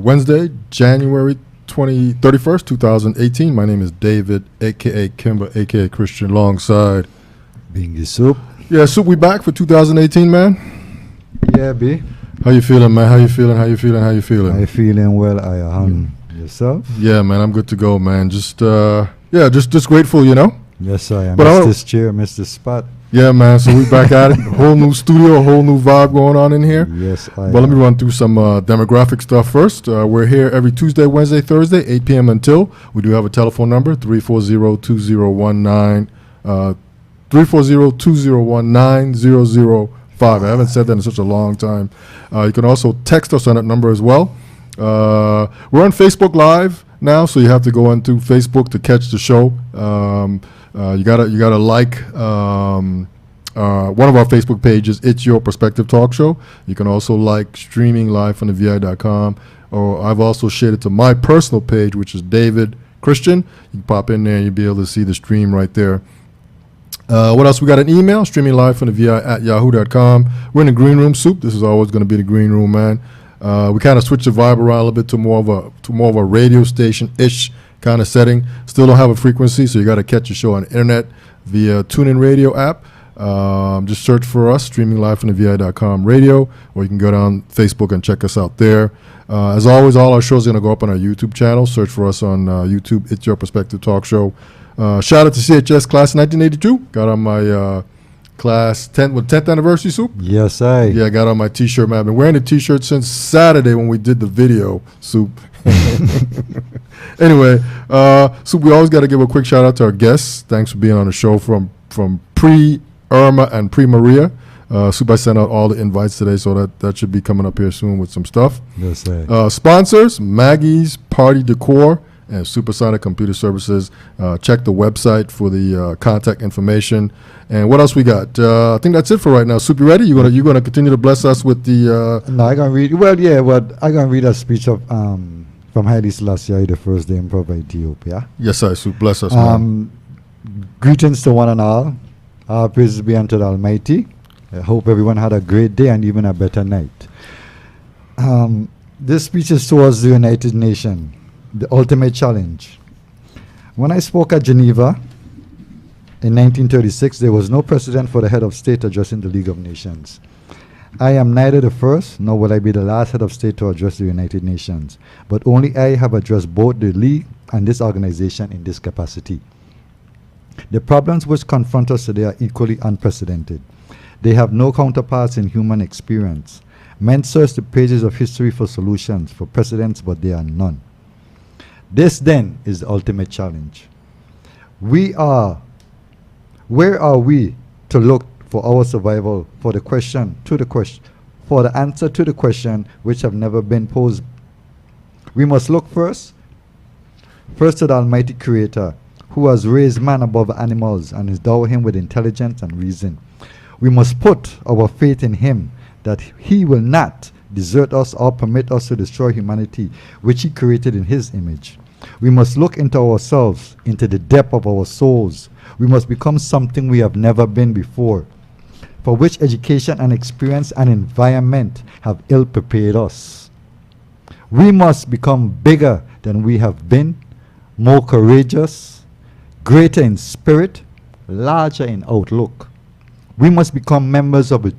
Wednesday, January 31st, 2018. My name is David, a.k.a. Kimber, a.k.a. Christian, alongside Bingy Soup. Yeah, Soup, we back for 2018, man. Yeah, B. How you feeling, man? How you feeling? I feeling well, I am. Yourself? Yeah, man, I'm good to go, man. Just grateful, you know? Yes, I am. But Miss this chair, miss this spot. Yeah, man, so we back at it. Whole new studio, whole new vibe going on in here. Yes, I But let me run through some demographic stuff first. We're here every Tuesday, Wednesday, Thursday, 8 p.m. until. We do have a telephone number, 340-2019, 340-2019-005. I haven't said that in such a long time. You can also text us on that number as well. We're on Facebook Live now, so you have to go onto Facebook to catch the show. You gotta like one of our Facebook pages. It's Your Perspective Talk Show. You can also like streaming live from the VI.com, or I've also shared it to my personal page, which is David Christian. You can pop in there and you'll be able to see the stream right there. What else? We got an email, streaming live from the VI at yahoo.com. We're in the green room, Soup. This is always going to be the green room, man. We kind of switched the vibe around a little bit to more of a radio station-ish kind of setting. Still don't have a frequency, so you got to catch the show on the internet via TuneIn Radio app. Just search for us, streaming live from the VI.com radio, or you can go down Facebook and check us out there. As always, all our shows are going to go up on our YouTube channel. Search for us on YouTube. It's Your Perspective Talk Show. Shout out to CHS Class 1982. Got on my Class 10th anniversary, Soup? Yes, I. Yeah, I got on my T-shirt, man. I've been wearing the T-shirt since Saturday when we did the video, Soup. Anyway, Soup, we always got to give a quick shout out to our guests. Thanks for being on the show from pre-Irma and pre-Maria. Soup, I sent out all the invites today, so that should be coming up here soon with some stuff. Yes, I. Sponsors, Maggie's Party Decor and Supersonic Computer Services. Check the website for the contact information. And what else we got? I think that's it for right now. Soup, you ready? You gonna continue to bless us with the? No, I gonna read. Well, yeah, but I gonna read a speech of from Haile Selassie, the first day Emperor of Ethiopia. Yes, I. Soup, bless us, man. Greetings to one and all. All praises be unto the Almighty. I hope everyone had a great day and even a better night. This speech is towards the United Nations. The ultimate challenge. When I spoke at Geneva in 1936, there was no precedent for the head of state addressing the League of Nations. I am neither the first, nor will I be the last head of state to address the United Nations, but only I have addressed both the League and this organization in this capacity. The problems which confront us today are equally unprecedented. They have no counterparts in human experience. Men search the pages of history for solutions, for precedents, but there are none. This then is the ultimate challenge. Where are we to look for our survival, for the answer to the question which have never been posed? We must look first to the Almighty Creator, who has raised man above animals and endowed him with intelligence and reason. We must put our faith in him, that he will not desert us or permit us to destroy humanity, which he created in his image. We must look into ourselves, into the depth of our souls. We must become something we have never been before, for which education and experience and environment have ill prepared us. We must become bigger than we have been, more courageous, greater in spirit, larger in outlook. We must become members of a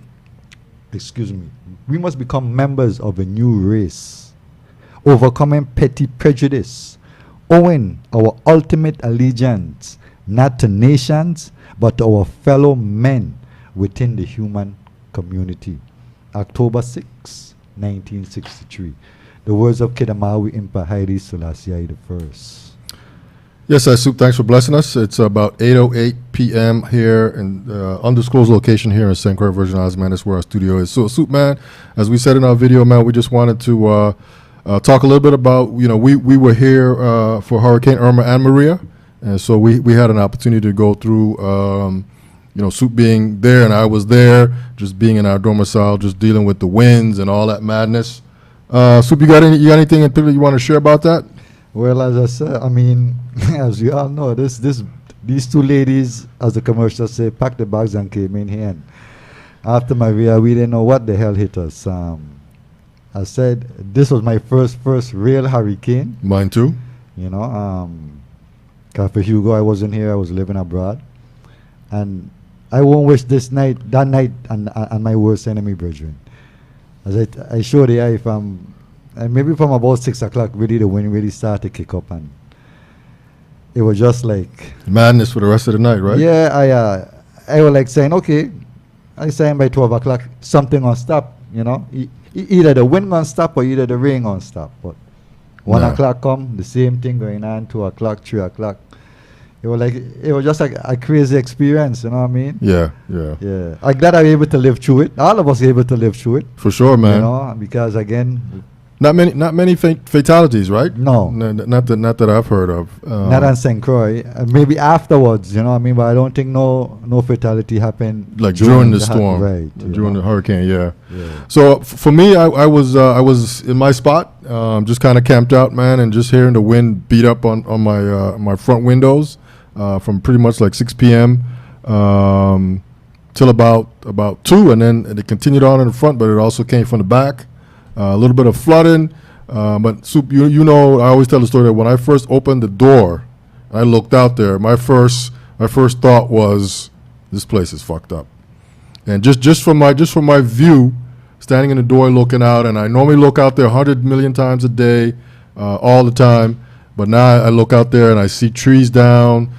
new race, overcoming petty prejudice, owing our ultimate allegiance not to nations, but to our fellow men within the human community. October 6, 1963. The words of Kidamawi Impa Haile Selassie I. Yes, Soup, thanks for blessing us. It's about 8:08 p.m. here in undisclosed location here in St. Croix, Virgin Islands, man. That's where our studio is. So, Soup, man, as we said in our video, man, we just wanted to talk a little bit about, we were here for Hurricane Irma and Maria, and so we had an opportunity to go through, Soup being there, and I was there, just being in our domicile, just dealing with the winds and all that madness. Soup, you got anything in particular you want to share about that? Well, as I said, as you all know, these two ladies, as the commercial say, packed the bags and came in here. And after Maria, we didn't know what the hell hit us. I said this was my first real hurricane. Mine too. You know, 'cause for Hugo, I wasn't here. I was living abroad, and I won't wish that night, on my worst enemy, brethren. As I showed you, and maybe from about 6 o'clock, really the wind really started to kick up, and it was just like Madness for the rest of the night, right? Yeah, I was like saying, okay, I saying by 12 o'clock something gonna stop. You know, either the wind gonna stop or either the rain gonna stop. But 1 Nah. o'clock come, the same thing going on. 2 o'clock, 3 o'clock. It was just like a crazy experience. You know what I mean? Yeah. Yeah. I'm glad I was able to live through it. All of us were able to live through it. For sure, man. You know, because again, Not many fatalities, right? No. Not that I've heard of. not on St. Croix. Maybe afterwards, you know what I mean? But I don't think no fatality happened. Like during the hu- storm, right? during the hurricane. Yeah. Yeah. So for me, I was in my spot, just kind of camped out, man, and just hearing the wind beat up on my front windows from pretty much like 6 p.m. Till about 2, and then it continued on in the front, but it also came from the back. A little bit of flooding, but Soup, you know, I always tell the story that when I first opened the door, I looked out there. My first thought was, this place is fucked up. And just from my view, standing in the door looking out, and I normally look out there 100 million times a day, all the time. But now I look out there and I see trees down,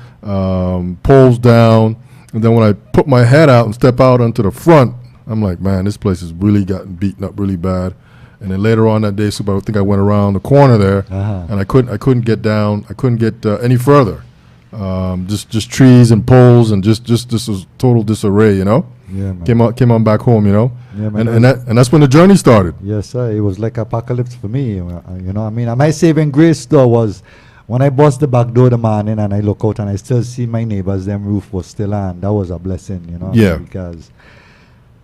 poles down, and then when I put my head out and step out onto the front, I'm like, man, this place has really gotten beaten up really bad. And then later on that day, Soup, I think I went around the corner there, and I couldn't get down. I couldn't get any further. Just trees and poles and just this was total disarray, you know. Yeah, man. Came on back home, you know. Yeah, man. And that's when the journey started. Yes, sir. It was like apocalypse for me. You know what I mean? And my saving grace though was when I bust the back door the morning and I look out and I still see my neighbors, them roof was still on. That was a blessing, you know. what I Yeah. mean? Because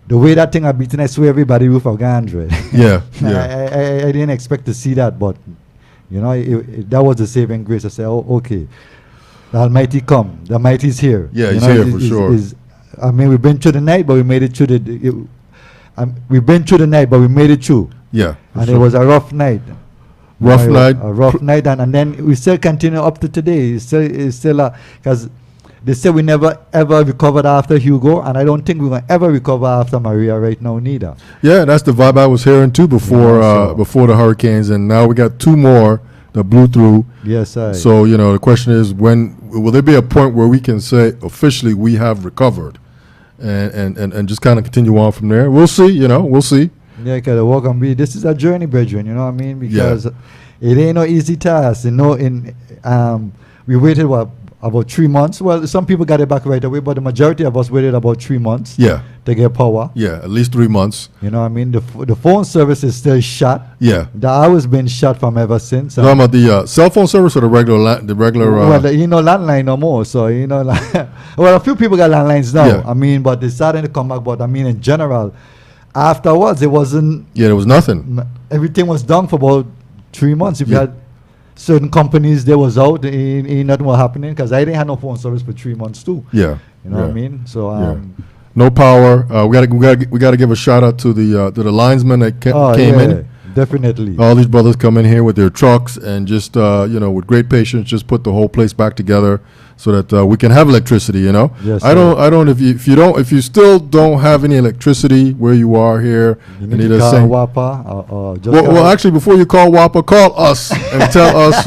the way that thing had beaten, I swear everybody roof of Gandre. Yeah. I didn't expect to see that, but you know, that was the saving grace. I said, oh, okay, the Almighty come, the Almighty is here. Yeah, You he's know, here for sure. I mean, we've been through the night, but we made it through we've been through the night, but we made it through. Yeah. for And sure. it was a rough night. Rough night. A rough night, and then we still continue up to today. It's still because they say we never ever recovered after Hugo, and I don't think we're gonna ever recover after Maria right now neither. Yeah, that's the vibe I was hearing too before Yeah, so- before the hurricanes, and now we got 2 more that blew through. Yes, I. So you know, the question is, when will there be a point where we can say officially we have recovered, and just kind of continue on from there? We'll see. You know, we'll see. Yeah, because the walk and be. This is a journey, brethren. You know what I mean? Because it ain't no easy task. You know, we waited about 3 months. Well, some people got it back right away, but the majority of us waited about 3 months Yeah, to get power. yeah, at least 3 months. You know what I mean? The phone service is still shut. Yeah. The hour's been shut from ever since. Talking about the cell phone service or the regular. Well, you know, landline no more. So, you know, well, a few people got landlines now. Yeah. I mean, but they're starting to come back. But I mean, in general, afterwards, it wasn't, Yeah, there was nothing. everything was done for about 3 months. If you Yeah. had certain companies, they was out, ain't nothing was happening because I didn't have no phone service for 3 months too. Yeah. You know what I mean? So, Yeah. No power. We gotta give a shout out to the linesmen that came in. Definitely. All these brothers come in here with their trucks and just with great patience, just put the whole place back together so that we can have electricity. You know. Yes, I don't. If you still don't have any electricity where you are here, You and need either to call saying- WAPA or just well, call- well, actually, before you call WAPA, call us and tell us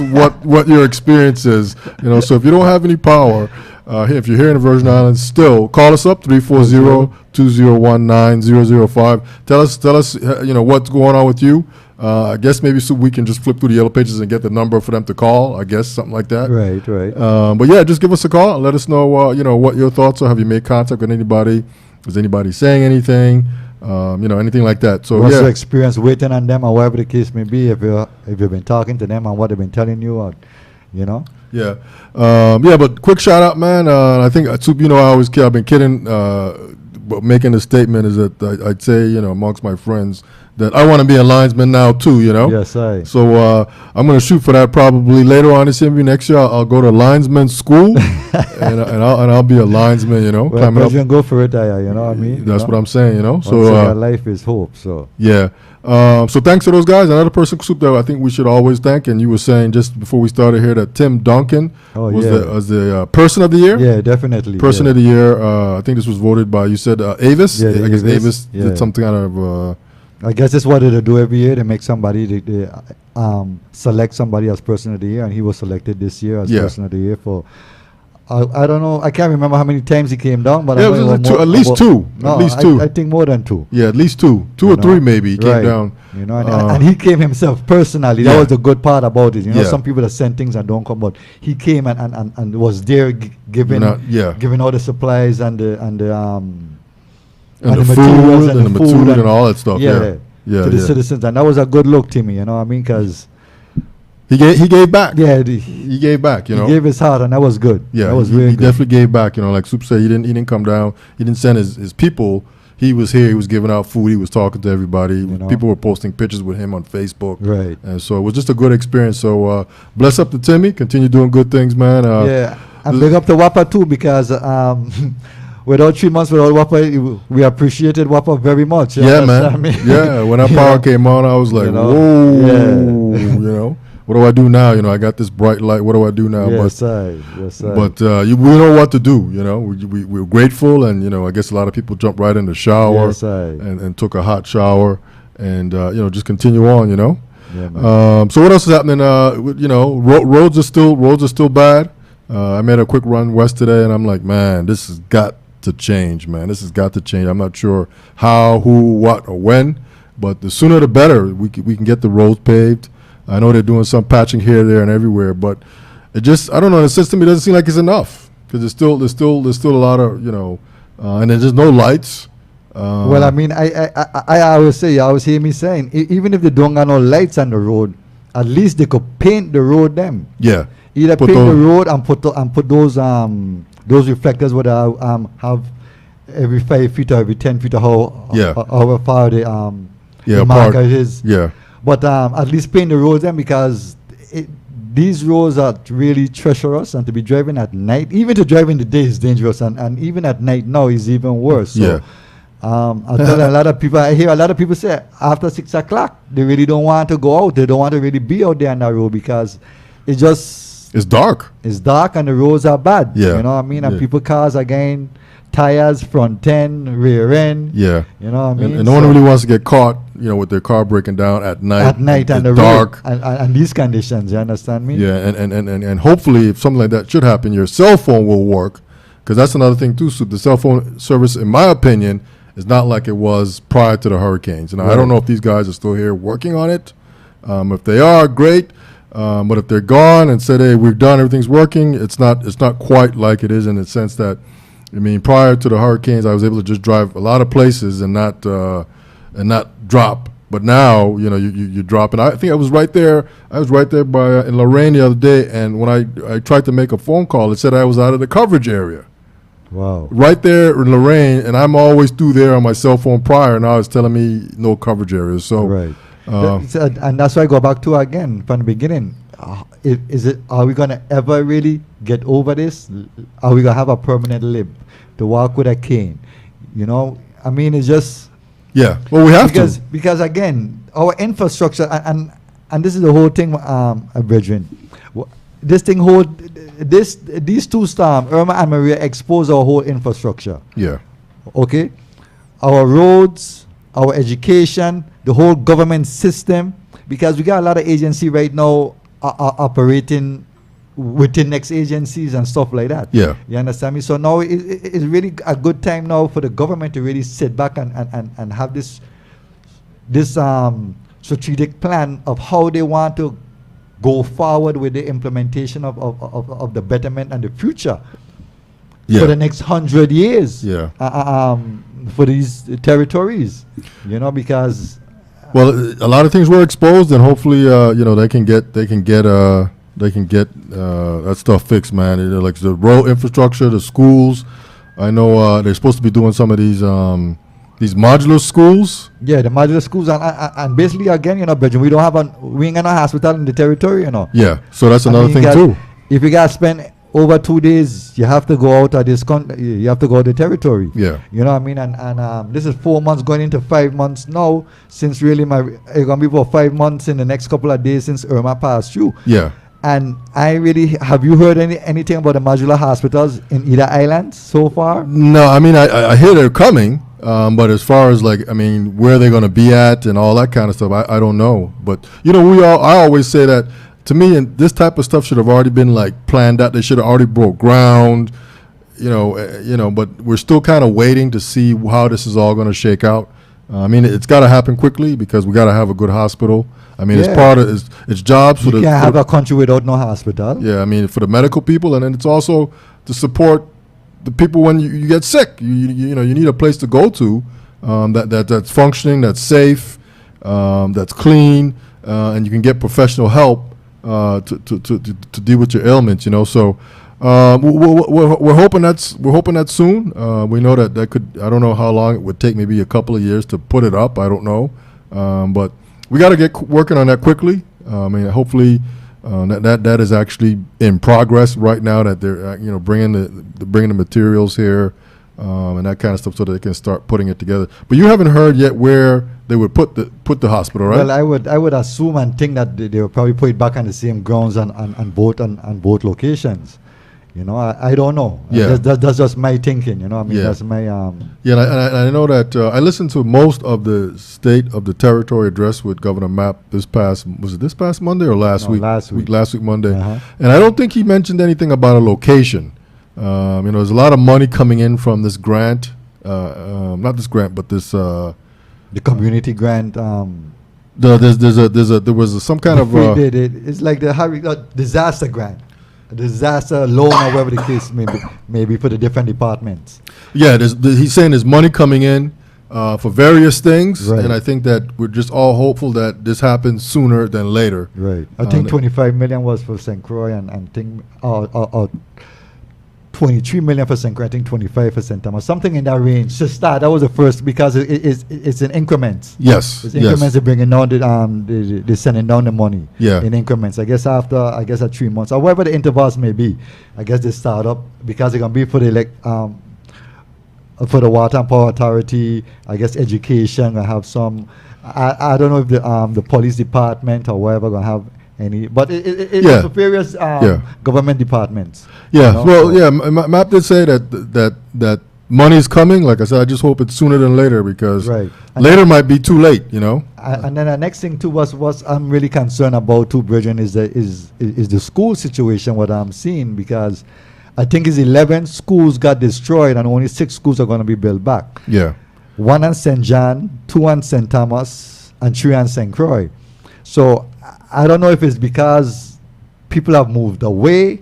what your experience is. You know, so if you don't have any power, if you're here in the Virgin Islands, still call us up 340-2019-005. Tell us what's going on with you. I guess maybe so we can just flip through the yellow pages and get the number for them to call. I guess something like that. Right. But yeah, just give us a call and let us know what your thoughts are. Have you made contact with anybody? Is anybody saying anything? Anything like that. So What's your yeah. experience waiting on them or whatever the case may be? If you've been talking to them and what they've been telling you, or Yeah, but quick shout out, man. I think Soup, I always kid. I've been kidding, but making a statement is that I'd say, amongst my friends, that I want to be a linesman now too, you know. Yes, I. So I'm going to shoot for that probably later on this interview. Next year, I'll go to linesman school, and I'll be a linesman, you know, Well, climbing up. President, go for it, you know what I mean? That's what I'm saying, you know. So So life is hope. So yeah. So thanks to those guys. Another person, Soup, that I think we should always thank. And you were saying just before we started here that Tim Duncan Oh, was yeah. the person of the year. yeah, definitely. Person yeah. of the year. I think this was voted by, you said Avis. Yeah, I guess Avis, Avis yeah. did something kind of. I guess that's what they do every year. They make somebody, they select somebody as person of the year, and he was selected this year as Yeah. person of the year for. I don't know. I can't remember how many times he came down, but Yeah, I it know was it two- at least about- two. No, At least two. I think more than two. Yeah, at least two You or know? three maybe. He came Right. down. You know, Uh, and he came himself personally. That Yeah. was the good part about it. You know, Yeah. some people that send things and don't come, but he came and was there giving Yeah. giving all the supplies and the And and the the food materials and the food material and all that stuff. yeah, Yeah. Yeah. to the yeah. citizens, and that was a good look to me. You know what I mean? Because He gave back. yeah, He gave back, you know. he gave his heart, and that was good. Yeah, that was he, really he good. definitely gave back. You know, like Soup said, he didn't come down. He didn't send his people. He was here. He was giving out food. He was talking to everybody. You know. People were posting pictures with him on Facebook. Right. And so it was just a good experience. So bless up to Timmy. Continue doing good things, man. Yeah, and big up to Wappa too, because without 3 months without Wappa, we appreciated Wappa very much. you Yeah, understand man. me? Yeah, when that You power know? came on, I was like, You know? whoa. Yeah. You know, what do I do now? You know, I got this bright light. What do I do now? Yes, I. Yes, I. But we know what to do. You know, we're grateful, and you know, I guess a lot of people jumped right in the shower Yes, I. and took a hot shower, and you know, just continue on. You know. Yeah, man. So what else is happening? You know, roads are still bad. I made a quick run west today, and I'm like, man, this has got to change, man. This has got to change. I'm not sure how, who, what, or when, but the sooner the better. We can get the roads paved. I know they're doing some patching here, there, and everywhere, but it just, I don't know. The system, it doesn't seem like it's enough because there's still a lot of, you know, and there's just no lights. Well, I mean, I always say, you always hear me saying, even if they don't got no lights on the road, at least they could paint the road them. Yeah. Either Put paint the those- road and put those reflectors where they have every 5 feet or every 10 feet or however far the Yeah, the apart. marker is. Yeah. But at least paint the roads then, because these roads are really treacherous, and to be driving at night, even to drive in the day is dangerous, and even at night now is even worse. So, Yeah. I tell a lot of people, I hear a lot of people say after 6 o'clock, they really don't want to go out. They don't want to really be out there on that road because it's dark. it's dark and the roads are bad. Yeah. You know what I mean? And Yeah. people cars again, tires, front end, rear end. Yeah. You know what I mean? And no one So- really wants to get caught, you know, with their car breaking down at night. at night and the It's dark. road and these conditions. You understand me? Yeah, and hopefully, if something like that should happen, your cell phone will work, because that's another thing too. So the cell phone service, in my opinion, is not like it was prior to the hurricanes. And I don't Right. know if these guys are still here working on it. If they are, great. But if they're gone and said, "Hey, we're done, everything's working," it's not quite like it is in the sense that, I mean, prior to the hurricanes, I was able to just drive a lot of places and not drop. But now, you know, you drop, and I think I was right there. I was right there by in Lorraine the other day, and when I tried to make a phone call, it said I was out of the coverage area. Wow. Right there in Lorraine, and I'm always through there on my cell phone prior. Now it's telling me no coverage areas. So Right. uh, And that's why I go back to again from the beginning. Are we gonna ever really get over this? Are we gonna have a permanent limp to walk with a cane? You know, I mean, it's just yeah, well, we have because again, our infrastructure and this is the whole thing, brethren. This thing these two storms, Irma and Maria, expose our whole infrastructure. Yeah, Okay, our roads, our education, the whole government system, because we got a lot of agency right now operating within next agencies and stuff like that. yeah, You understand me? So now it's really a good time now for the government to really sit back and have this strategic plan of how they want to go forward with the implementation of the betterment and the future yeah. for the next 100 years. Yeah. For these territories, you know, because Well, a lot of things were exposed, and hopefully, you know, they can get that stuff fixed, man. You know, like the road infrastructure, the schools. I know they're supposed to be doing some of these These modular schools. Yeah, the modular schools, and basically again, Benjamin, we ain't got no hospital in the territory, Yeah, so that's I another mean, thing you got- too. If you guys spend over 2 days, you have to go out of this you have to go to the territory. Yeah, You know what I mean? And this is 4 months going into 5 months now, since really it's gonna be for 5 months in the next couple of days since Irma passed through. yeah. And have you heard anything about the modular hospitals in either island so far? No, I mean, I hear they're coming, but as far as like, I mean, where they're going to be at and all that kind of stuff, I don't know. But I always say that to me, and this type of stuff should have already been like planned out. They should have already broke ground, But we're still kind of waiting to see how this is all going to shake out. I mean, it's got to happen quickly because we got to have a good hospital. I mean, it's Yeah. part of its jobs for You the. can't for have the- a country without no hospital. Yeah, I mean, for the medical people, and then it's also to support the people when you get sick. You need a place to go to that's functioning, that's safe, that's clean, and you can get professional help to deal with your ailments. So we're hoping that's soon. We know that could. I don't know how long it would take. Maybe a couple of years to put it up. I don't know, but we got to get working on that quickly. I mean, hopefully. That is actually in progress right now. That they're bringing the materials here and that kind of stuff, so that they can start putting it together. But you haven't heard yet where they would put the hospital, right? Well, I would assume and think that they will probably put it back on the same grounds and both locations. I don't know. Yeah. That's just my thinking. I mean, Yeah. that's my Yeah, and I know that I listened to most of the State of the Territory address with Governor Mapp this past Monday or last No, week? last week. Last week Monday. Uh-huh. And I don't think he mentioned anything about a location. There's a lot of money coming in from this grant, not this grant, but this. the community grant. There was some kind of. It's like the disaster grant, a disaster loan, or whatever the case may be for the different departments. Yeah, he's saying there's money coming in for various things, Right. and I think that we're just all hopeful that this happens sooner than later. Right. I think the- 25 million was for St. Croix and think 23 million for St. Croix. I think 25 for St. Thomas. Something in that range to start. That was the first because it's in increments. Yes. It's increments. Yes. They're bringing down they're sending down the money. Yeah. In increments. I guess at 3 months or whatever the intervals may be. I guess they start up because they're gonna be for the for the Water and Power Authority. I guess education. I have some. I don't know if the police department or whatever gonna have any, but it's Yeah. for various Yeah. government departments. Yeah. know, Well, so- yeah. Mapp did say that money's coming. Like I said, I just hope it's sooner than later because Right. And later might be too late. And then the next thing too was I'm really concerned about too, Bridget, is the school situation. What I'm seeing, because I think it's 11 schools got destroyed and only 6 schools are going to be built back. Yeah. 1 on St. John, 2 on St. Thomas, and 3 on St. Croix. So I don't know if it's because people have moved away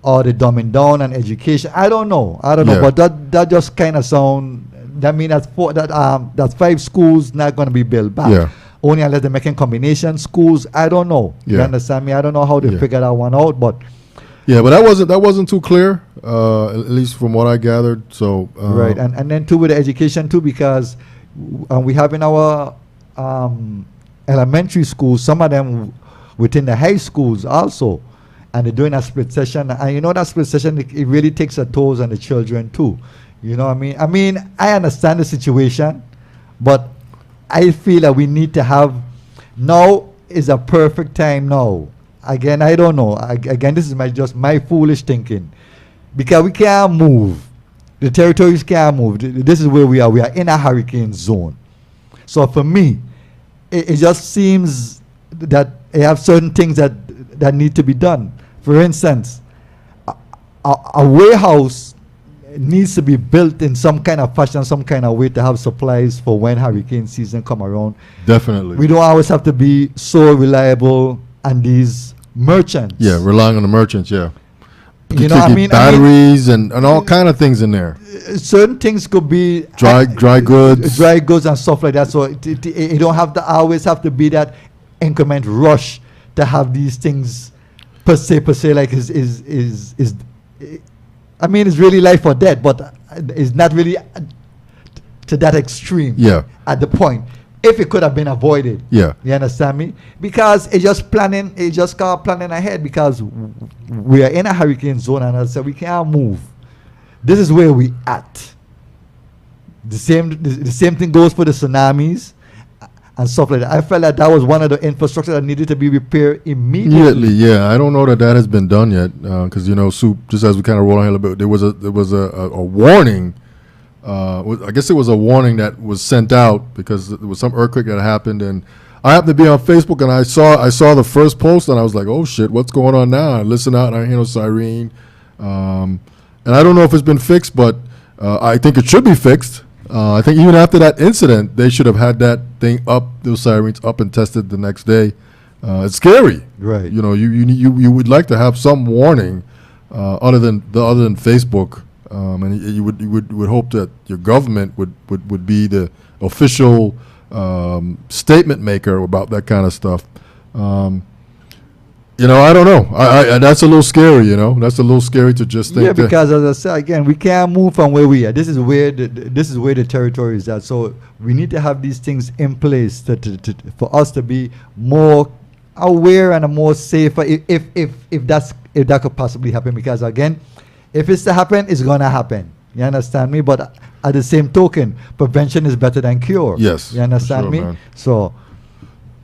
or they're dumbing down on education. I don't know. Yeah. But that just kind of sound. That means that's 5 schools not going to be built back. Yeah. Only unless they're making combination schools. I don't know. You Yeah. understand me? I don't know how they Yeah. figure that one out. But Yeah, but that wasn't too clear, at least from what I gathered. So right, and then too with the education too, because we have in our elementary schools, some of them within the high schools also, and they're doing a split session, and that split session, it really takes a toll on the children too. You know what I mean? I understand the situation, but I feel that we need to have, now is a perfect time now. Again, I don't know. Again, this is just my foolish thinking, because we can't move. The territories can't move. This is where we are. We are in a hurricane zone. So for me, it just seems that I have certain things that need to be done. For instance, a warehouse needs to be built in some kind of fashion, some kind of way to have supplies for when hurricane season come around. definitely. We don't always have to be so reliable on these merchants. Yeah, relying on the merchants. Yeah. You know what I Keep mean? batteries and all kind of things in there. Certain things could be Dry goods. dry goods and stuff like that. So it don't have to always have to be that increment rush to have these things per se like is I mean, it's really life or death, but it's not really to that extreme. Yeah. At the point, if it could have been avoided. Yeah. You understand me? Because it's just planning. It just called planning ahead. Because we are in a hurricane zone, and I said we can't move. This is where we at. The same thing goes for the tsunamis and stuff like that. I felt that was one of the infrastructure that needed to be repaired immediately. Yeah. I don't know that has been done yet, because Soup. Just as we kind of roll on here a little bit, there was a warning. I guess it was a warning that was sent out because there was some earthquake that happened, and I happened to be on Facebook, and I saw the first post, and I was like, oh shit, what's going on now? I listen out, and I hear no siren, and I don't know if it's been fixed, but I think it should be fixed. I think even after that incident, they should have had that thing up, those sirens up and tested the next day. It's scary, Right. You would like to have some warning other than Facebook. And you would hope that your government would be the official statement maker about that kind of stuff. I don't know. I that's a little scary. That's a little scary to just think. Yeah, because as I said again, we can't move from where we are. This is where the territory is at. So we need to have these things in place for us to be more aware and more safer. If that could possibly happen, because again, if it's to happen, it's gonna happen. You understand me? But at the same token, prevention is better than cure. Yes, You understand for me? sure, man. So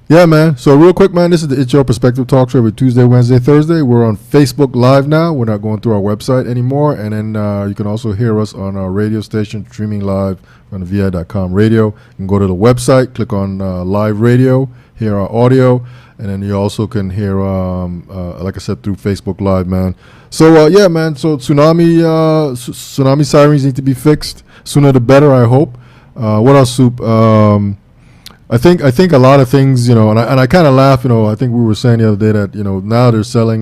Yeah, man. So real quick, man, this is the It's Your Perspective talk show every Tuesday, Wednesday, Thursday. We're on Facebook Live now. We're not going through our website anymore. And then you can also hear us on our radio station, streaming live on the VI.com radio. You can go to the website, click on live radio, hear our audio. And then you also can hear, like I said, through Facebook Live, man. So, yeah, man. So tsunami sirens need to be fixed. Sooner the better, I hope. What else, Soup? I think a lot of things, and I kind of laugh, I think we were saying the other day that, now they're selling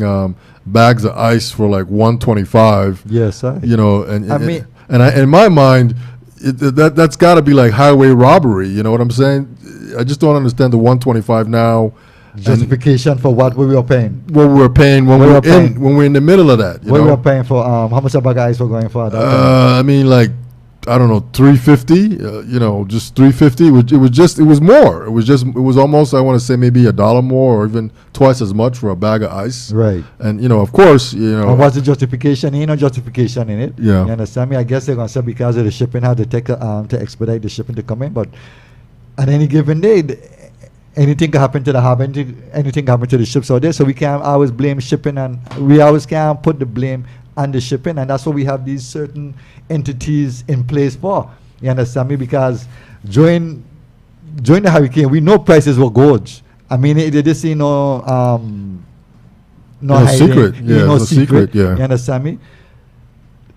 bags of ice for like $125. yes, In my mind, that's got to be like highway robbery. You know what I'm saying? I just don't understand the $125 now. justification for what we were paying. What we were paying when when we're in the middle of that. What we were paying for how much a bag of ice were going for at that time? I mean, like, I don't know, $3.50. Just $3.50. It was more. It was almost, I want to say, maybe $1 more, or even twice as much for a bag of ice. Right. And of course, And what's the justification? Ain't no justification in it. Yeah. You understand me? I guess they're gonna say because of the shipping, how to take to expedite the shipping to come in. But at any given day, anything can happen to the harbor. Anything can happen to the ships out there. So we can't always blame shipping, and we always can't put the blame on the shipping. And that's why we have these certain entities in place for. You understand me? Because during the hurricane, we know prices were gorge. I mean, this ain't no hiding, secret. Yeah, no no secret. Yeah. You understand me?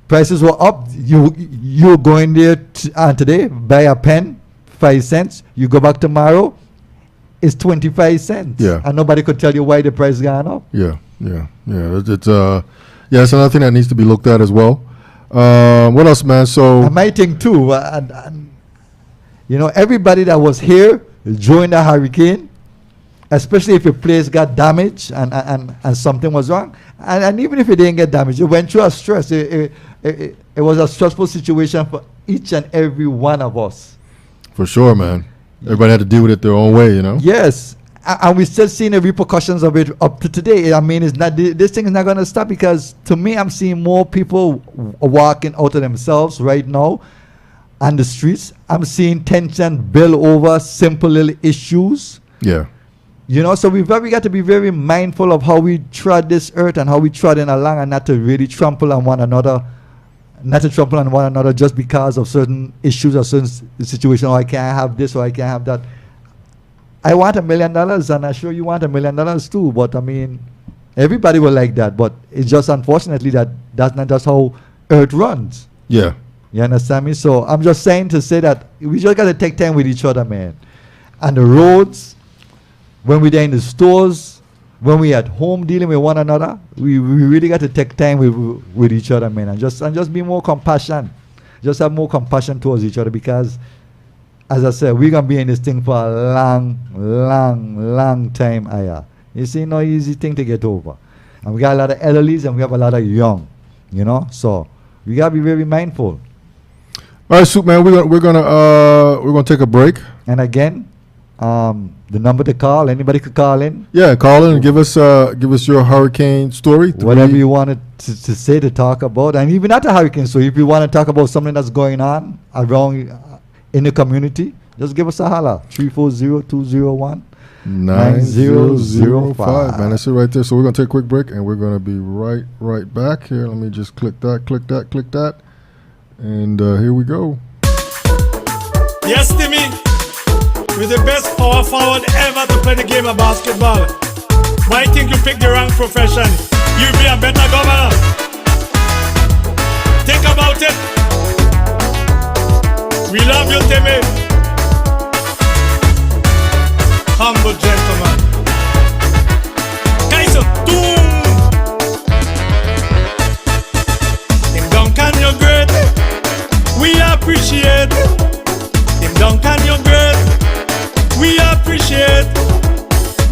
Prices were up. You go in there today, buy a pen, 5 cents. You go back tomorrow, it's 25 cents. Yeah. And nobody could tell you why the price gone up. Yeah. It's another thing that needs to be looked at as well. What else, man? So And my thing too, everybody that was here during the hurricane, especially if your place got damaged and something was wrong, and even if it didn't get damaged, it went through a stress. It was a stressful situation for each and every one of us. for sure, man. Everybody had to deal with it their own way, Yes, and we're still seeing the repercussions of it up to today. I mean, it's not this thing is not going to stop, because to me, I'm seeing more people walking out of themselves right now on the streets. I'm seeing tension build over simple little issues. Yeah. So we got to be very mindful of how we trod this earth and how we trod in along, and not to really trample on one another. Not to trample on one another just because of certain issues or certain situations. Oh, I can't have this or I can't have that. I want $1 million, and I'm sure you want $1 million too. But I mean, everybody will like that. But it's just unfortunately that's not just how earth runs. Yeah. You understand me? So I'm just saying to say that we just got to take time with each other, man. And the roads, when we're there in the stores, when we're at home dealing with one another, we really got to take time with each other, man. And just be more compassion. Just have more compassion towards each other, because, as I said, we're going to be in this thing for a long, long, long time. You see, no easy thing to get over. And we got a lot of elderlies and we have a lot of young, So we got to be very mindful. All right, Soup Man, we're gonna take a break. And again, the number to call, anybody could call in. Yeah, call in and give us your hurricane story. Whatever you wanted to say, to talk about, and even not a hurricane. So if you want to talk about something that's going on around in the community, just give us a holler. 340-201. 9005. Man, that's it right there. So we're gonna take a quick break, and we're gonna be right back here. Let me just click that, and here we go. Yes, Timmy, you're the best power forward ever to play the game of basketball. Why think you picked the wrong profession? You'll be a better governor. Think about it. We love you, Timmy. Humble gentleman. Kaiser, boom. Tim Duncan, you're great. We appreciate. Tim Duncan, you're great. We appreciate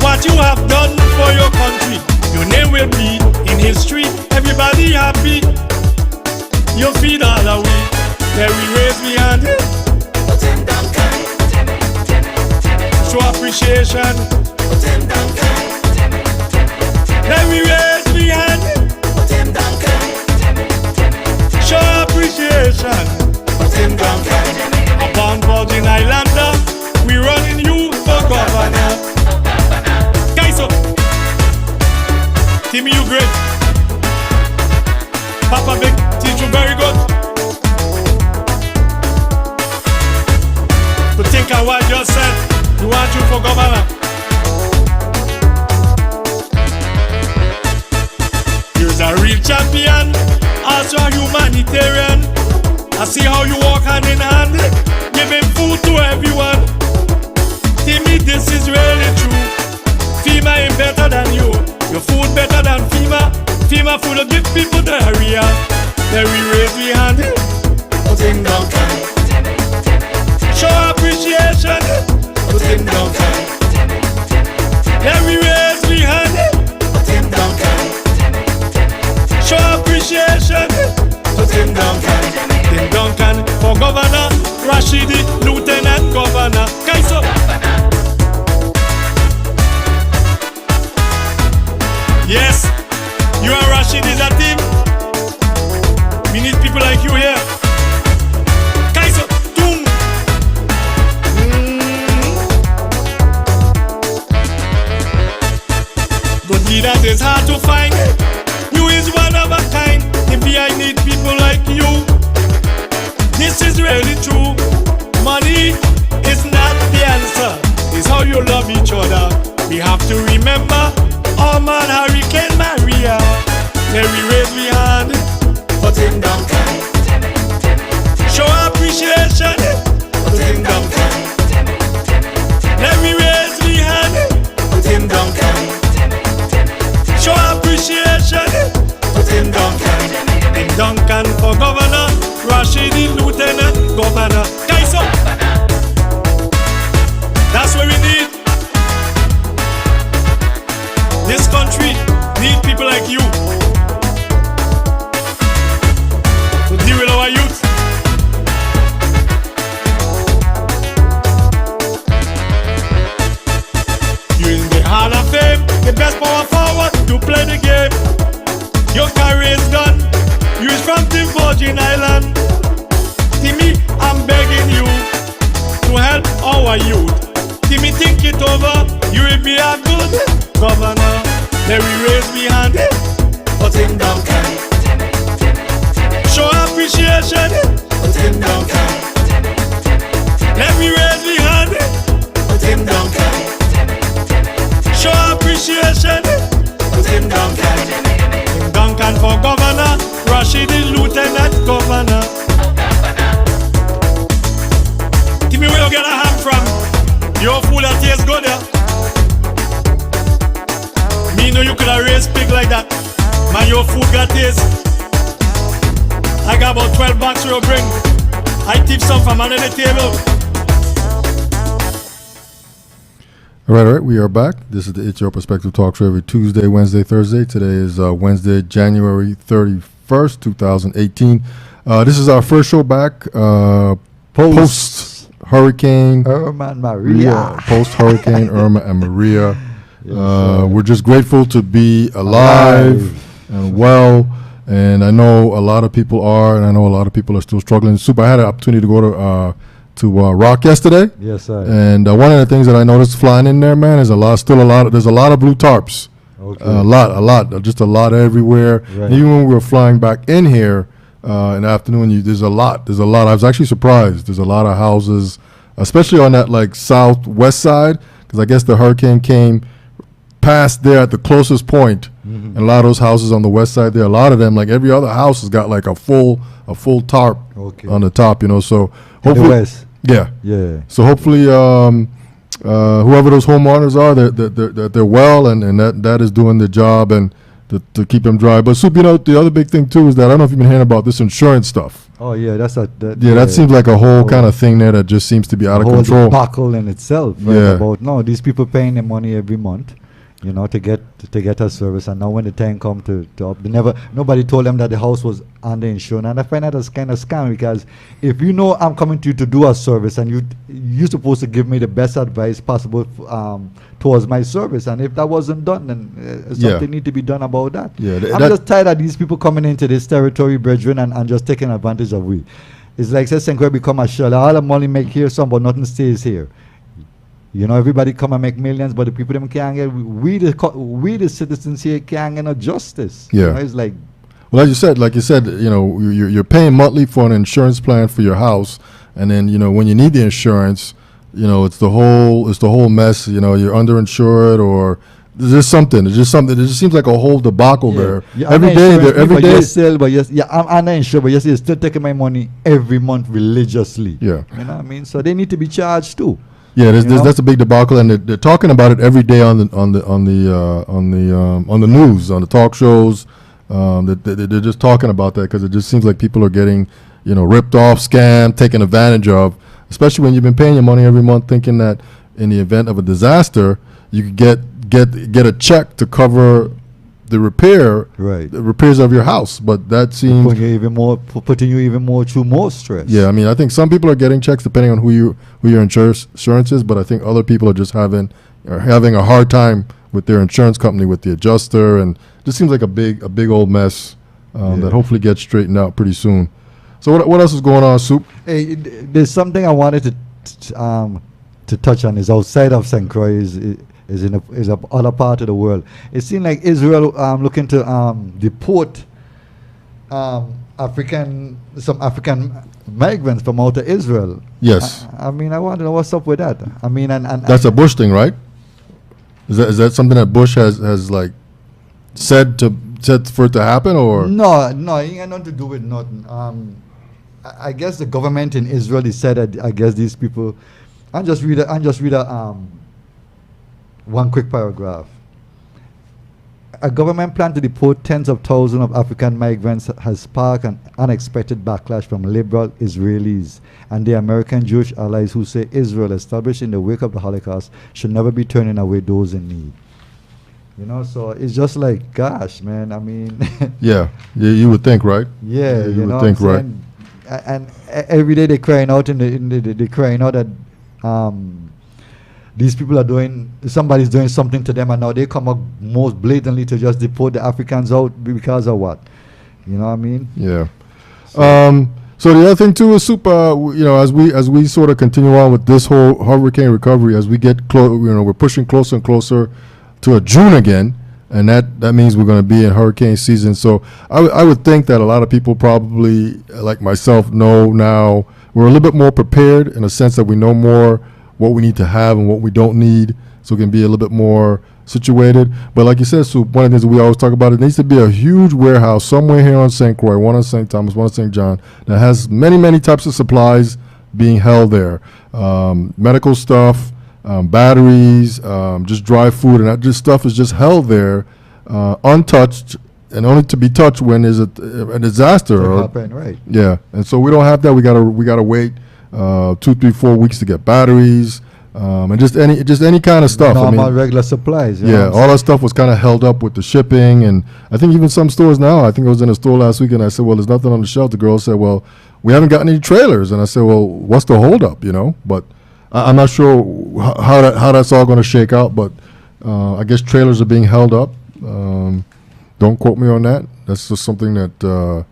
what you have done for your country. Your name will be in history. Everybody happy. You feed all the way. There we raise we hand. Tim Duncan. Show appreciation. Tim Duncan. Then we raise we hand. Tim Duncan. Show appreciation. Tim Duncan. Upon Virgin Islander, we running you for governor. Guys up. Timmy, you great. Papa Big, teach you very good. To think of what you said, we want you for governor. You're a real champion, also a humanitarian. I see how you walk hand in hand, giving food to everyone. Timmy, this is really true. FEMA ain't better than you. Your food better than FEMA. FEMA food will give people diarrhea. Then we raise we hand. Tim Duncan. Show appreciation. Tim Duncan. Then we raise we hand. Tim Duncan. Show appreciation. Tim Duncan. Tim Duncan for governor. Rashidi, lieutenant governor. Kaiso. Yes, you and Rashid is a team. We need people like you here. Kaiso, boom. Good leaders is hard to find. You is one of a kind. If I need people like you, this is really true. Money is not the answer. It's how you love each other. We have to remember. Oh man, Hurricane Maria. Then we raise we hand. Tim Duncan. Show appreciation. Tim Duncan. Then we raise we hand. Tim Duncan. Show appreciation. Tim Duncan. Tim Duncan for governor. Rashidi, lieutenant governor. Kaiso. That's what we need. This country need people like you to deal with our youth. You in the Hall of Fame, the best power forward to play the game. Your career is done. You is from the Virgin Island. Timmy, I'm begging you to help our youth. Timmy, think it over. You will be a good governor. Then we raise we hand. Tim Duncan. Show appreciation. Tim Duncan. Let me raise we hand. Tim Duncan. Show appreciation. Tim Duncan. Tim Duncan for governor. Rashidi, lieutenant governor. Timmy, where you get a ham from? Your food that tastes good, yeah? Me know you could have raised pig like that. Man, your food got taste. I got about 12 bucks you bring. I tip some from under the table. All right. We are back. This is the It's Your Perspective Talk Show every Tuesday, Wednesday, Thursday. Today is Wednesday, January 31st. 1st, 2018. This is our first show back post Hurricane Irma and Maria. post Hurricane Irma and Maria. Yes, We're just grateful to be alive and well. And I know a lot of people are, and I know a lot of people are still struggling. Soup, I had an opportunity to go to Rock yesterday. Yes, sir. And one of the things that I noticed flying in there, man, is there's a lot of blue tarps. Okay. A lot, just a lot everywhere. Right. And even when we were flying back in here in the afternoon, there's a lot. I was actually surprised. There's a lot of houses, especially on that like southwest side, because I guess the hurricane came past there at the closest point. And a lot of those houses on the west side there, a lot of them, like every other house, has got like a full tarp Okay. on the top. So In the hopefully, West. yeah. Yeah. So hopefully, whoever those homeowners are, that they're well, and that is doing the job and to keep them dry. But Soup, the other big thing too is that I don't know if you've been hearing about this insurance stuff. Oh, yeah, that Seems like a whole Oh. kind of thing there that just seems to be out of whole control. debacle in itself. Right? Yeah. About these people paying their money every month, to get a service, and now when the time come to up, nobody told them that the house was under insurance, and I find that as kind of scam, because if I'm coming to you to do a service, and you're supposed to give me the best advice possible towards my service, and if that wasn't done, then something need to be done about that. Yeah, I'm just tired of these people coming into this territory, brethren, and just taking advantage of we. It's like St. Croix become a shell. All the money make here some, but nothing stays here. Everybody come and make millions, but the people them can't get. We the citizens here can't get no justice. Yeah. It's like, Well, like you said, you're paying monthly for an insurance plan for your house, and then when you need the insurance, it's the whole mess. You're underinsured, or there's just something. It just seems like a whole debacle there. Yeah, Every day, I'm not insured, but you're still taking my money every month religiously. Yeah. You know what I mean? So they need to be charged too. Yeah, You know? that's a big debacle, and they're talking about it every day on the news, on the talk shows. They're just talking about that because it just seems like people are getting, ripped off, scammed, taken advantage of. Especially when you've been paying your money every month, thinking that in the event of a disaster, you could get a check to cover the repairs of your house. But that seems Putting you even more through more stress. Yeah, I mean, I think some people are getting checks depending on who your insurance is, but I think other people are just having a hard time with their insurance company, with the adjuster, and it just seems like a big old mess that hopefully gets straightened out pretty soon. So what else is going on, Soup? Hey, there's something I wanted to touch on. Is outside of St. Croix is a other part of the world. It seems like Israel looking to deport some African migrants from out of Israel. Yes. I mean, I want to know what's up with that. I mean, and That's a Bush thing, right? Is that something that Bush has like said for it to happen, or no, it ain't got nothing to do with nothing. I guess the government in Israel has said that I guess these people. I'll just read one quick paragraph. A government plan to deport tens of thousands of African migrants has sparked an unexpected backlash from liberal Israelis and their American Jewish allies who say Israel, established in the wake of the Holocaust, should never be turning away those in need. So it's just like, gosh, man, I mean... yeah, you would think, right? Yeah, you would think, right? And every day they're crying out, they're crying out that these people somebody's doing something to them, and now they come up most blatantly to just deport the Africans out because of what? You know what I mean? Yeah. So the other thing too is Soup. As we sort of continue on with this whole hurricane recovery, as we get close, we're pushing closer and closer to a June again, and that means we're going to be in hurricane season. So I would think that a lot of people probably, like myself, know now we're a little bit more prepared in a sense that we know more what we need to have and what we don't need, so we can be a little bit more situated. But like you said, Soup, one of the things that we always talk about, it needs to be a huge warehouse somewhere here on St. Croix, one on St. Thomas, one on St. John, that has many, many types of supplies being held there. Medical stuff, batteries, just dry food, and that just stuff is just held there, untouched, and only to be touched when there's a disaster. Happen, right. Yeah, and so we don't have that. We gotta wait 2, 3, 4 weeks to get batteries. and just any kind of stuff. Normal, regular supplies. you know Yeah, what I'm all that stuff was kind of held up with the shipping, and I think even some stores now. I think I was in a store last week, and I said, "Well, there's nothing on the shelf." The girl said, "Well, we haven't gotten any trailers," and I said, "Well, what's the holdup?" But I'm not sure how that's all going to shake out. But I guess trailers are being held up. Don't quote me on that. That's just something that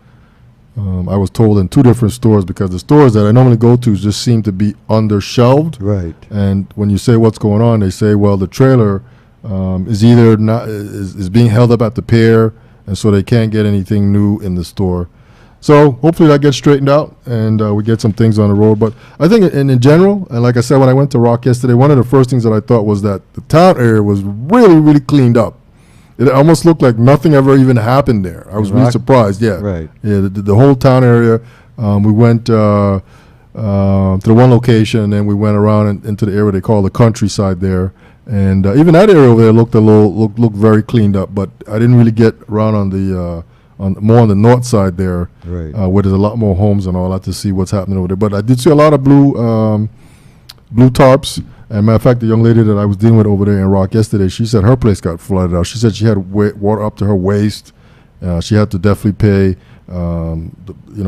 I was told in 2 different stores, because the stores that I normally go to just seem to be undershelved. Right. And when you say what's going on, they say, well, the trailer is either not is being held up at the pier, and so they can't get anything new in the store. So hopefully that gets straightened out, and we get some things on the road. But I think in general, and like I said, when I went to Rock yesterday, one of the first things that I thought was that the town area was really, really cleaned up. It almost looked like nothing ever even happened there. I was really Rock? surprised. Yeah, Right. Yeah, the whole town area. We went to the one location, and then we went around into the area they call the countryside there, and even that area over there looked looked very cleaned up. But I didn't really get around on the more on the north side there, Right. where there's a lot more homes and all that, to see what's happening over there. But I did see a lot of blue tarps. And matter of fact, the young lady that I was dealing with over there in Rock yesterday, she said her place got flooded out. She said she had water up to her waist. She had to definitely pay,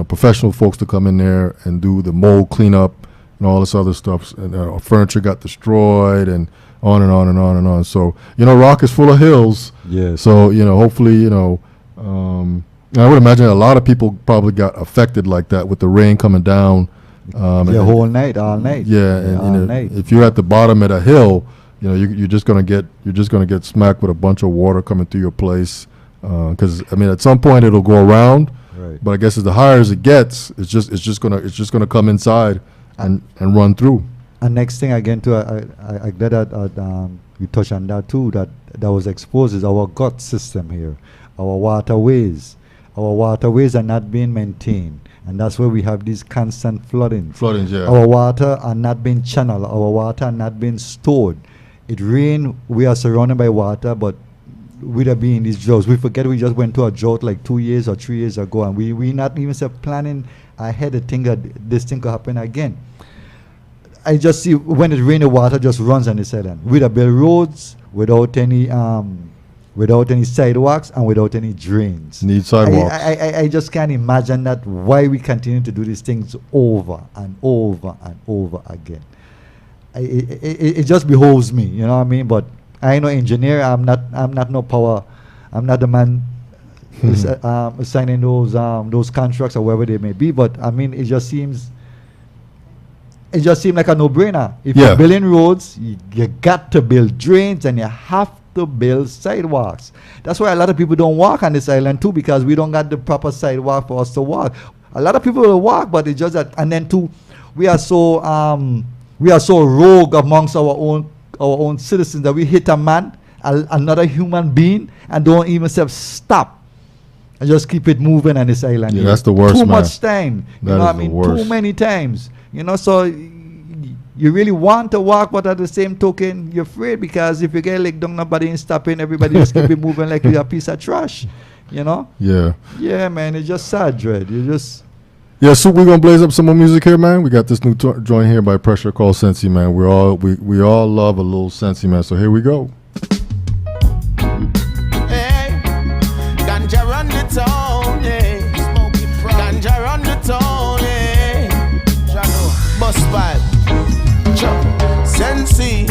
professional folks to come in there and do the mold cleanup and all this other stuff. And furniture got destroyed, and on and on and on and on. So Rock is full of hills. Yes. So hopefully, I would imagine a lot of people probably got affected like that with the rain coming down. Whole night, all night. Yeah, all and night. if you're at the bottom of the hill, you're just gonna get smacked with a bunch of water coming through your place. Because at some point it'll go around, Right. but I guess as the higher as it gets, it's just gonna come inside and run through. And next thing again too, I glad that you touched on that too. That was exposed is our gut system here, our waterways. Our waterways are not being maintained, and that's where we have these constant floodings. Floodings, yeah. Our water are not being channeled. Our water are not being stored. It rain. We are surrounded by water, but we are being these droughts. We forget we just went to a drought like 2 years or 3 years ago, and we not even planning ahead to think that this thing could happen again. I just see when it rains, the water just runs on this island. We have built roads without any sidewalks and without any drains. Need sidewalks. I just can't imagine that why we continue to do these things over and over and over again. It just behoves me, you know what I mean? But I know engineer. I'm not no power. I'm not the man signing those contracts or whatever they may be. But it just seems like a no-brainer. If Yeah. you're building roads, you got to build drains, and you have to build sidewalks. That's why a lot of people don't walk on this island too, because we don't got the proper sidewalk for us to walk. A lot of people will walk, but it's just that. And then too, we are so rogue amongst our own citizens that we hit a man, another human being, and don't even say stop, and just keep it moving on this island. Yeah, here. that's the worst, Too man. much time. You That know is what I the mean? worst. Too many times. So you really want to walk, but at the same token, you're afraid, because if you get licked down, nobody ain't stopping. Everybody just keep it moving like you're a piece of trash. Yeah. Yeah, man. It's just sad, Dread. You just. Yeah, so we're gonna blaze up some more music here, man. We got this new joint here by Pressure called Sensi, man. We all love a little Sensi, man. So here we go. Hey, ganja run the town, yeah. Ganja run the town, yeah. Bus pipe, Sensi,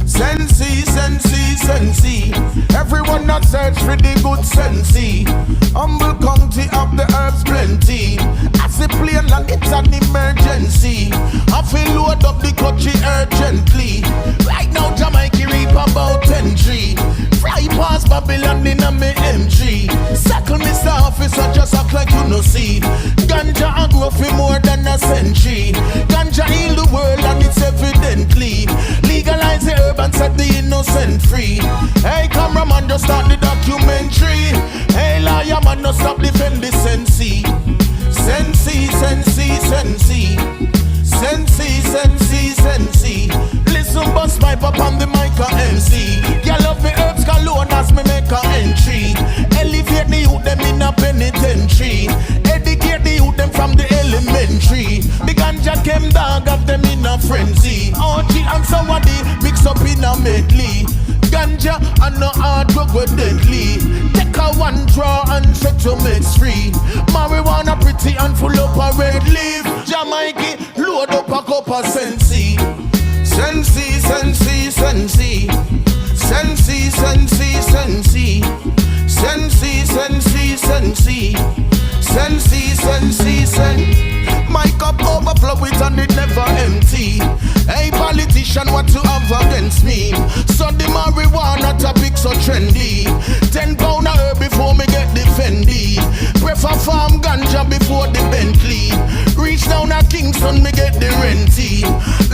Sensi, Sensi, Sensi. Everyone that search for the good Sensi. Humble county of the herbs plenty. As it play along, it's an emergency. I feel load up the country urgently. Right now, Jamaica reap about 10 tree. Fly past Babylon in a me M3. Circle Mr. Officer, just act like you no see. Ganja a grow for more than a century. Ganja heal the world and it's evidently. Legalize the herb and set the innocent free. Hey, cameraman, just start the documentary. Hey, lawyer man, no stop defend the Sensi. Sensi, Sensi, Sensi. Sensi, Sensi, Sensi. Listen, bust my pop on the mic a MC. You love me herbs cologne as me make a entry. Elevate the youth them in a penitentiary. Educate the youth them from the elementary. The ganja came dog of them in a frenzy. OG and somebody mix up in a medley. Ganja and no hard drug with deadly. Take a one draw and set to mix free. Marijuana pretty and full up a red leaf. Jamaica load up a cup of Sensi. Sensi, Sensi, Sensi. Sensi, Sensi, Sensi. Sensi, Sensi, Sensi. Sensi, Sensi, Sensi. My cup overflow it and it never empty. Hey politician, what you have against me? So the marijuana topic so trendy. 10 pound a herb before me get the Fendi. Prefer farm ganja before the Bentley. Reach down at Kingston, me get the renty.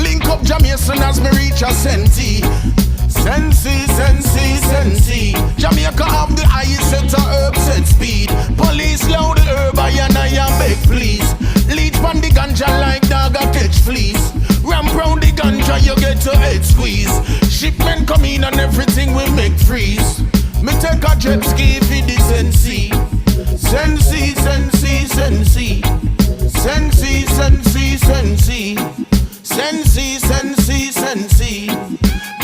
Link up Jamaican as me reach a centi. Sensi, Sensi, Sensi. Jamaica have the highest set of herb set speed. Police loud the herb, I beg please. Leech pan the ganja like dog a catch fleas. Ramp round the ganja, you get your head squeeze. Shipment come in and everything will make freeze. Me take a jet ski for the Sensi. Sensi, Sensi, Sensi. Sensi, Sensi, Sensi. Sensi, Sensi, Sensi.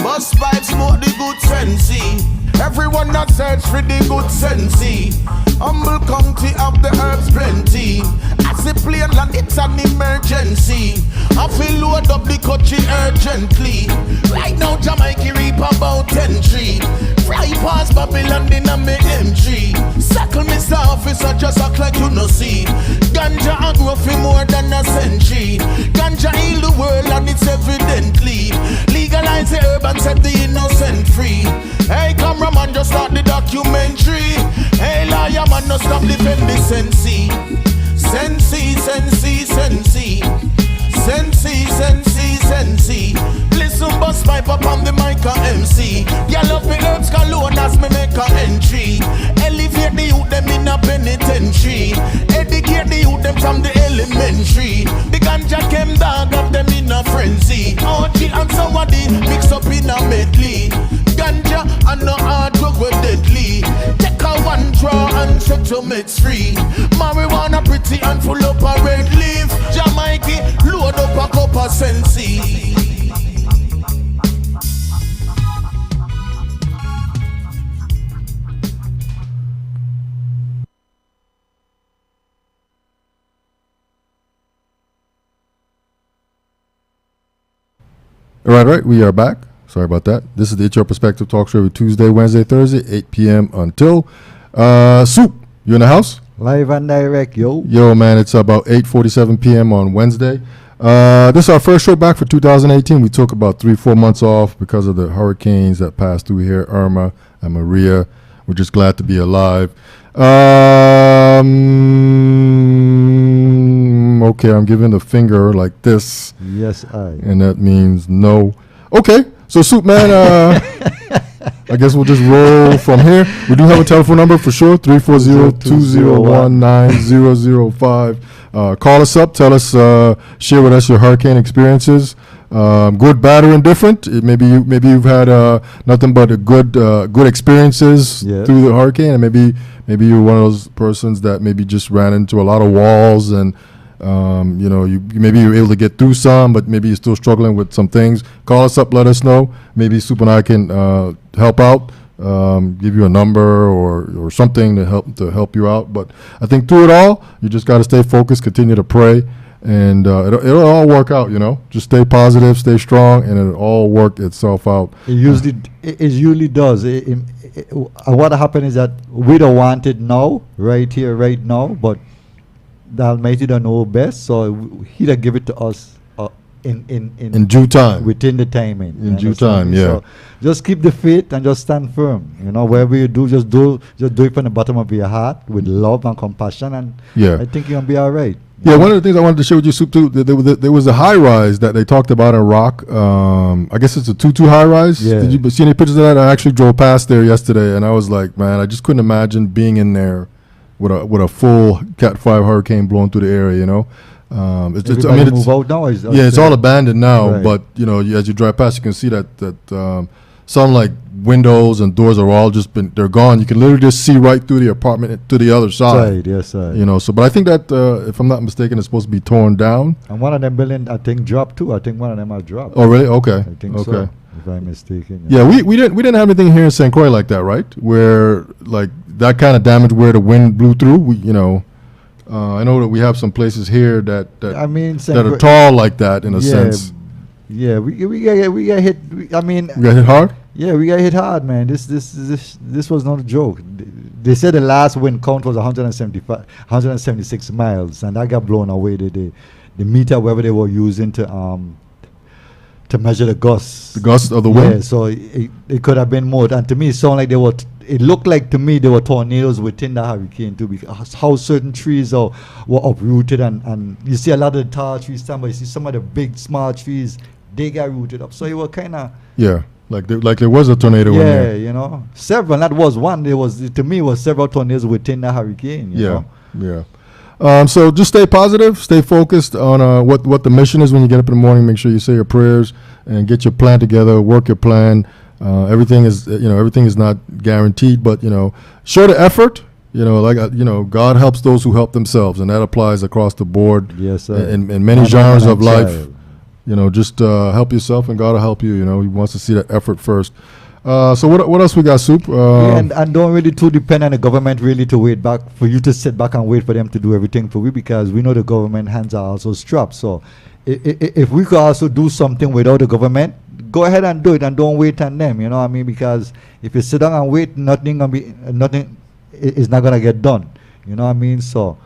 Bus pipe smoke the good Sensi. Everyone that search for the good Sensi. Humble county have the herbs plenty. As the plane land, it's an emergency. I feel load up the country urgently. Right now Jamaica reap about 10 tree. Fly past Babylon in a me M3. Circle Mr. Officer just act like you no see. Ganja a grow for more than a century. Ganja heal the world and it's evidently. Legalize the herb and set the innocent free. Hey cameraman, just start the documentary. Hey liar man, no stop defend the Sensi. Sensi, Sensi, Sensi. Sensi, Sensi, Sensi. Listen bus pipe up on the mic a MC. Y'all love the herbs cologne as me make a entry. Elevate the youth them in a penitentiary. Educate the youth them from the elementary. The ganja came dog of them in a frenzy. OG and somebody mix up in a medley. Ganja and no hard drug with deadly. Take a one draw and set to mix free. Marijuana pretty and full up a red leaf. Jamaica load up a cup of Sensi. All right, we are back. Sorry about that. This is the HR Perspective Talk Show every Tuesday, Wednesday, Thursday, 8 p.m. until. Soup, you in the house? Live and direct, yo. Yo, man, it's about 8:47 p.m. on Wednesday. This is our first show back for 2018. We took about 3-4 months off because of the hurricanes that passed through here, Irma and Maria. We're just glad to be alive. Okay, I'm giving the finger like this. Yes, And that means no. Okay, so Soup Man, I guess we'll just roll from here. We do have a telephone number for sure, 340-201-9005. Call us up, tell us, share with us your hurricane experiences. Good, bad, or indifferent. Maybe you've had nothing but a good experiences through the hurricane, and maybe you're one of those persons that maybe just ran into a lot of walls and maybe you're able to get through some, but maybe you're still struggling with some things. Call us up, let us know. Maybe Soup and I can help out, give you a number or something to help you out. But I think through it all, you just got to stay focused, continue to pray, and it'll all work out. Just stay positive, stay strong, and it'll all work itself out. It usually does. What happened is that we don't want it now, right here, right now, but the Almighty don't know best, so He'll give it to us in due time, within the timing. In due time, yeah. So just keep the faith and just stand firm. Wherever you do, just do it from the bottom of your heart with love and compassion, and I think you're gonna be all right. Yeah, one of the things I wanted to share with you, Soup, too, there was a high rise that they talked about in Rock. I guess it's a 2-2 high rise. Yeah. Did you see any pictures of that? I actually drove past there yesterday, and I was like, man, I just couldn't imagine being in there with a full Cat 5 hurricane blowing through the area. Move out now. It's all abandoned now. Right. But as you drive past, you can see that some like windows and doors are all just they're gone. You can literally just see right through the apartment to the other side. Side, yes, sir. You know, so but I think that if I'm not mistaken, it's supposed to be torn down. And one of them building, I think, dropped too. I think one of them have dropped. Oh, really? Okay. I think okay. so, if I'm mistaken. Yeah, we didn't have anything here in St. Croix like that, right? Where like that kind of damage where the wind blew through. We, you know, I know that we have some places here that I mean, that are tall like that in a sense. Yeah, we got hit. I mean, You got hit hard. yeah, we got hit hard, man. This was not a joke. They said the last wind count was 176 miles, and that got blown away. The meter, whatever they were using to measure the gusts. The gust of the wind. Yeah, so it could have been more. And to me, it sounded like they were. It looked like to me there were tornadoes within the hurricane too, because how certain trees were uprooted, and you see a lot of the tall trees stand, but you see some of the big small trees, they got rooted up. So it was kind of Yeah, like there was a tornado in yeah, there. you know, several. That was one. There was to me was several tornadoes within the hurricane. You Yeah, know? yeah. So just stay positive, stay focused on what the mission is when you get up in the morning. Make sure you say your prayers and get your plan together, work your plan. Everything is everything is not guaranteed, but show the effort. God helps those who help themselves, and that applies across the board. Yes, sir. In many Man, genres man, of life. child. Just help yourself, and God will help you. He wants to see that effort first. So what else we got, Soup? Yeah, and don't really too depend on the government really to wait back for you to sit back and wait for them to do everything for you, because we know the government hands are also strapped. So if we could also do something without the government, go ahead and do it, and don't wait on them. You know what I mean? Because if you sit down and wait, nothing is not gonna get done. You know what I mean? So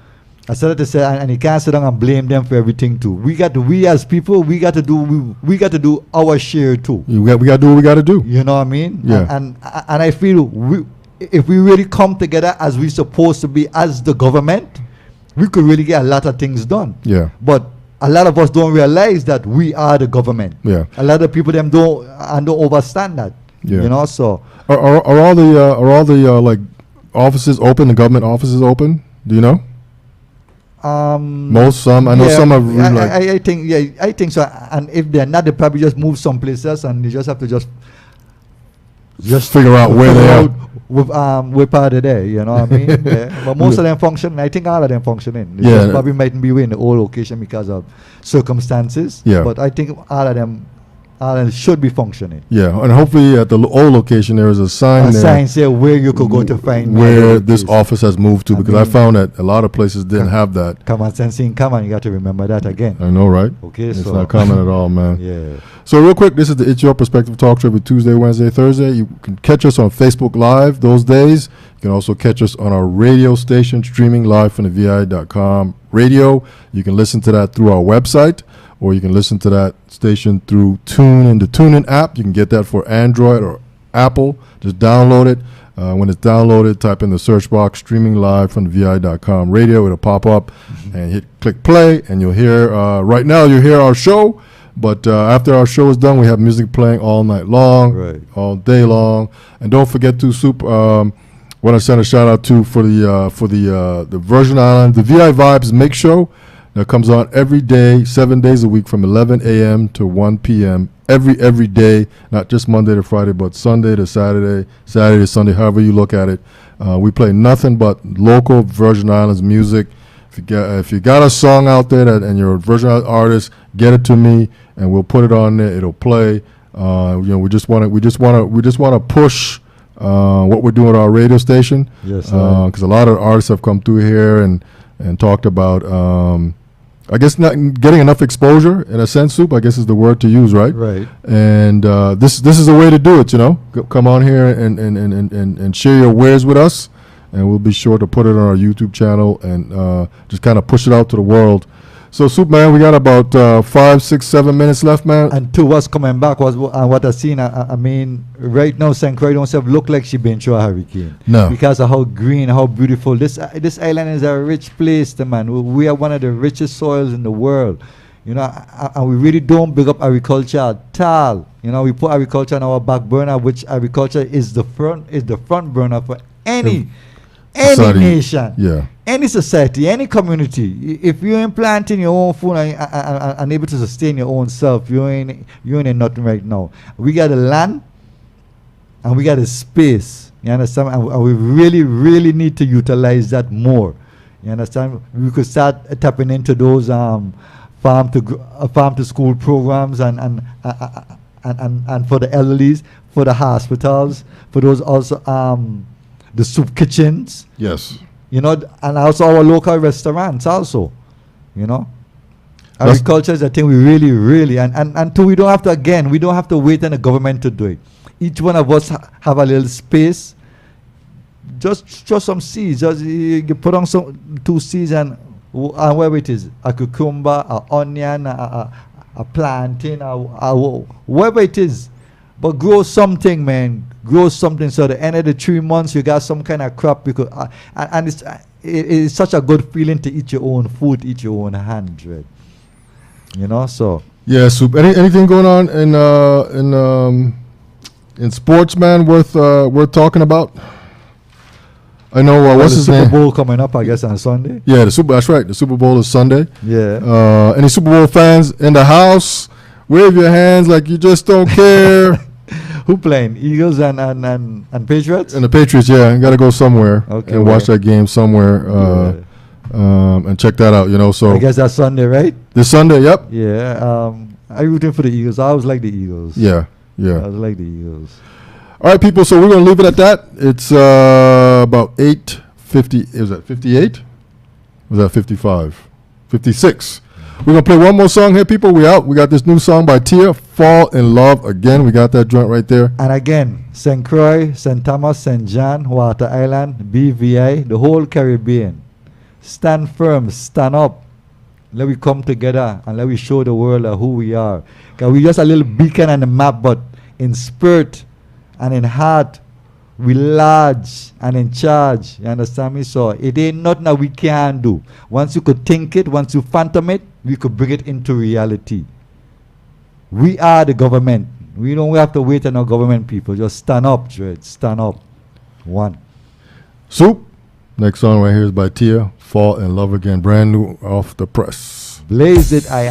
I said to say, and you can't sit down and blame them for everything too. We as people, we got to do our share too. we got to do what we got to do. You know what I mean? Yeah. And I feel if we really come together as we supposed to be as the government, we could really get a lot of things done. Yeah. But a lot of us don't realize that we are the government. Yeah. A lot of people don't understand that. Yeah. You know, so Are all the like offices open? The government offices open? Do you know? Most, some. I know some are really like. I think so. And if they're not, they probably just move some places, and they just have to just figure out where they are. With part of there, you know what I mean? Yeah. But most of them function. I think all of them functioning. They Yeah. just probably mightn't be in the old location because of circumstances. Yeah. But I think all of them should be functioning. Yeah, and hopefully at the old location there is a sign A there sign say where you could go to find where other this place. office has moved to, because I mean- found that a lot of places didn't have that. Common sense in common. You got to remember that again. I know, right? Okay, It's so not common at all, man. yeah. So real quick, this is the It's Your Perspective talk show every Tuesday, Wednesday, Thursday. You can catch us on Facebook Live those days. You can also catch us on our radio station, streaming live from the VI.com radio. You can listen to that through our website, or you can listen to that station through TuneIn, the TuneIn app. You can get that for Android or Apple. Just download it. When it's downloaded, type in the search box, streaming live from the VI.com radio. It'll pop up, and click play, and you'll hear, right now you'll hear our show. But after our show is done, we have music playing all night long, Right. all day long. And don't forget to, Soup, want to send a shout out to for the Virgin Islands, the VI Vibes Make Show that comes on every day, 7 days a week from 11 a.m. to 1 p.m. every day, not just Monday to Friday, but Sunday to Saturday, Saturday to Sunday, however you look at it. We play nothing but local Virgin Islands music. If you got a song out there and you're a Virgin Islands artist, get it to me and we'll put it on there. It'll play. We just want to push what we're doing at our radio station. Yes, Because a lot of artists have come through here and talked about, I guess, not getting enough exposure in a sense. Soup, I guess, is the word to use, right? Right. And this is a way to do it. Come on here and share your wares with us, and we'll be sure to put it on our YouTube channel and just kind of push it out to the world. So, Soup, man, we got about 5, 6, 7 minutes left, man. And to what's coming back was what I seen. I mean, right now, St. Croix don't look like she been through a hurricane. No. Because of how green, how beautiful this island is. A rich place, man. We are one of the richest soils in the world. And we really don't big up agriculture at all. We put agriculture on our back burner, which agriculture is the front burner for any Society. nation. Yeah. Any society, any community, if you ain't planting your own food and able to sustain your own self, you ain't in nothing right now. We got the land, and we got a space. You understand? And we really, really need to utilize that more. You understand? We could start tapping into those farm to school programs and for the elderlies, for the hospitals, for those also the soup kitchens. Yes. You know, and also our local restaurants also. You know, That's- agriculture is a thing we really, really, and two, we don't have to wait on the government to do it. Each one of us have a little space. Just some seeds. Just you put on some 2 seeds and whatever it is, a cucumber, a onion, a plantain, whatever it is. But grow something, man. Grow something. So at the end of the 3 months, you got some kind of crop. Because and it's such a good feeling to eat your own food, eat your own hand, right? You know, so. Yeah, Soup. Anything going on in sports, man, worth talking about? I know what's the his Super name? Bowl coming up, I guess, on Sunday. Yeah, that's right. The Super Bowl is Sunday. Yeah. Any Super Bowl fans in the house? Wave your hands like you just don't care. Who playing? Eagles and Patriots? And the Patriots, yeah, got to go somewhere Okay, and watch well. that game somewhere and check that out. You know, so I guess that's Sunday, right? this Sunday, yep. Yeah. I'm rooting for the Eagles. I always like the Eagles. Yeah, I yeah. always like the Eagles. All right, people. So we're gonna leave it at that. It's about 8:50. Is that 58? Was that 55? 56. We're gonna play one more song here, people. We out. We got this new song by Tia, "Fall in Love Again." We got that joint right there. And again, St. Croix, St. Thomas, St. John, Water Island, BVI, the whole Caribbean. Stand firm, stand up. Let we come together and let we show the world who we are. Because we just a little beacon on the map, but in spirit and in heart, we large and in charge. You understand me? So it ain't nothing that we can't do. Once you could think it, once you phantom it, we could bring it into reality. We are the government. We don't have to wait on our government people. Just stand up, Dred. Stand up. One. Soup. Next song right here is by Tia, "Fall in Love Again," brand new off the press. Blaze it, I